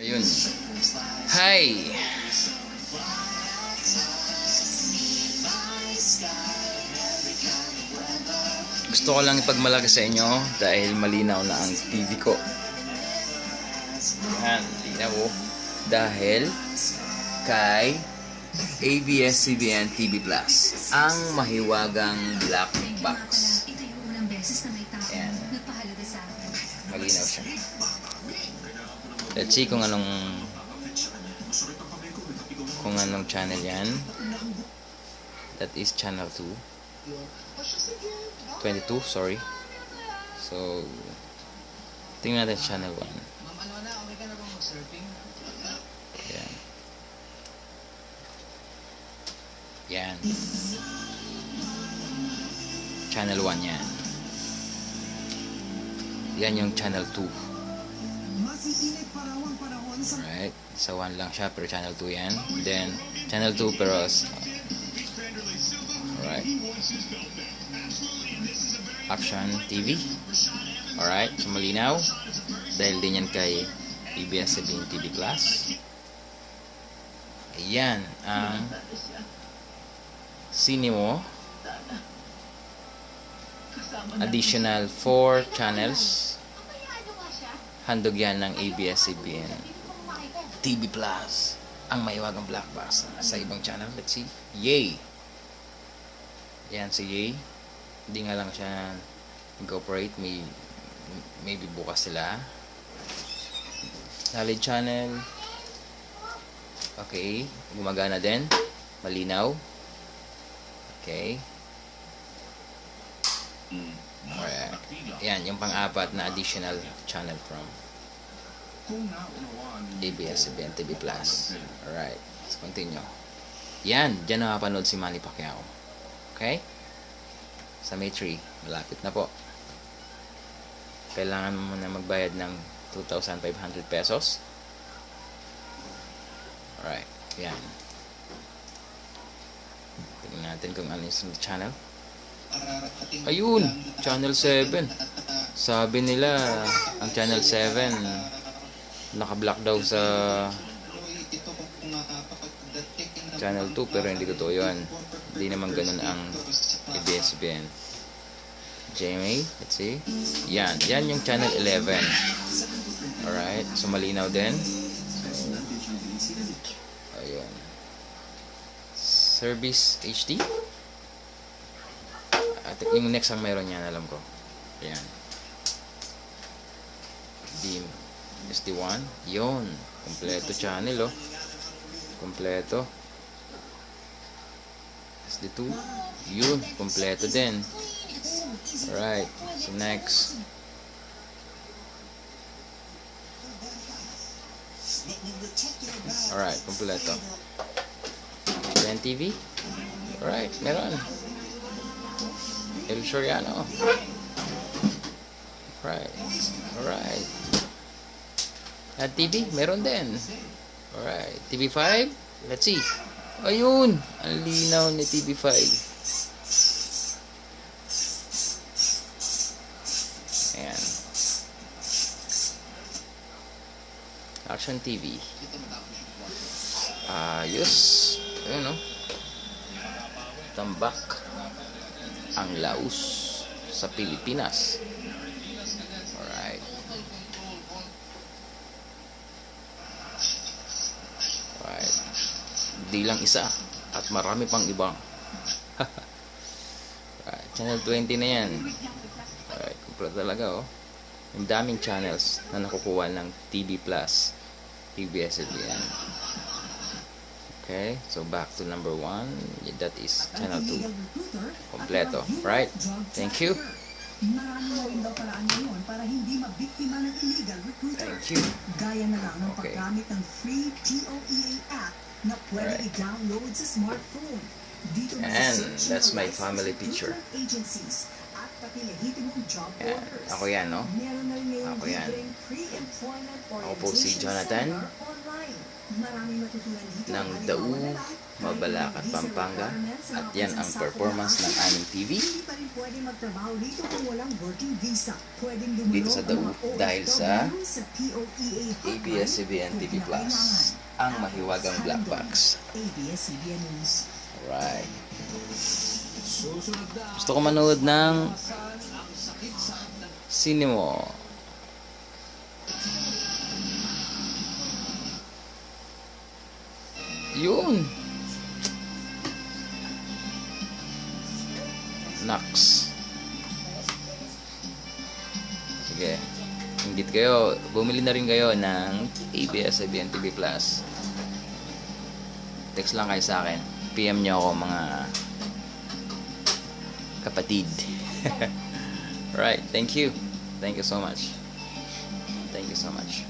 Ayun. Hi! Gusto ko lang ipagmalaki sa inyo dahil malinaw na ang TV ko. Yan, linaw ko. Dahil kay ABS-CBN TV Plus, ang mahiwagang black box. Yan. Malinaw siya. Let's see kung anong channel yan. That is channel 22, sorry. So tingnan natin channel 1. Yan. Yan. Channel 1 yan. Yan yung channel 2. Right, so 1 lang siya pero channel 2 yan. Then channel 2 pero alright, Action TV. Alright, so malinaw dahil din yan kay ABS-CBN TV Plus. Ayan ang Cinemo, additional 4 channels. Handog yan ng ABS-CBN TV Plus, ang maiwagang black box sa ibang channel. Let's see. Yay! Yan si Yay. Hindi nga lang siya incorporate. Maybe bukas sila. Solid channel. Okay. Gumagana din. Malinaw. Okay. Alright. Yan, yung pang-apat na additional channel from ABS-CBN TV Plus. Alright, let's continue. Yan, dyan nakapanood si Manny Pacquiao. Okay? Sa May 3, malapit na po. Kailangan mo na magbayad ng 2,500 pesos. Alright, yan. Tingnan natin kung ano yung channel. Ayun, channel 7. Sabi nila ang channel 7 naka-block daw sa channel 2 pero hindi totoo yun. Hindi naman ganun ang ABS-CBN. Jamie, let's see. Yan yung channel 11. Alright, so malinaw din. Ayun. Service HD. At yung next ang mayroon yan, alam ko. Ayan. Beam SD1. Yun. Kompleto channel, oh. Kompleto. SD2. Yun. Kompleto din. Alright. So next. Alright. Kompleto. TV. Alright. Meron. El Soriano. Right. Alright. At TV, meron din. Alright. TV5. Let's see. Ayun. Ang linaw ni TV5. Ayan. Action TV. Ayos. Ayun, no? Tambak ang Laos sa Pilipinas. Alright. Alright. Di lang isa at marami pang ibang. Alright. Channel 20 na yan. Alright. Kumpleto talaga, oh. Yung daming channels na nakukuha ng TV Plus, ABS-CBN. Okay, so back to number 1. That is channel 2. Kompleto. Right? Thank you. Thank you. Okay. And that's my family picture. Yan. Ako yan, no? Ako yan. Ako po si Jonathan. ng Dau, Mabalacat, Pampanga. At yan ang performance ng aming TV dito sa Dau dahil sa ABS-CBN TV Plus, ang mahiwagang black box. Alright. Gusto ko manood ng Sinimo. Yun. Nax. Sige. Inggit kayo. Bumili na rin kayo ng ABS-CBN TV Plus. Text lang kayo sa akin. PM nyo ako, mga kapatid. Right. Thank you. Thank you so much. Thank you so much.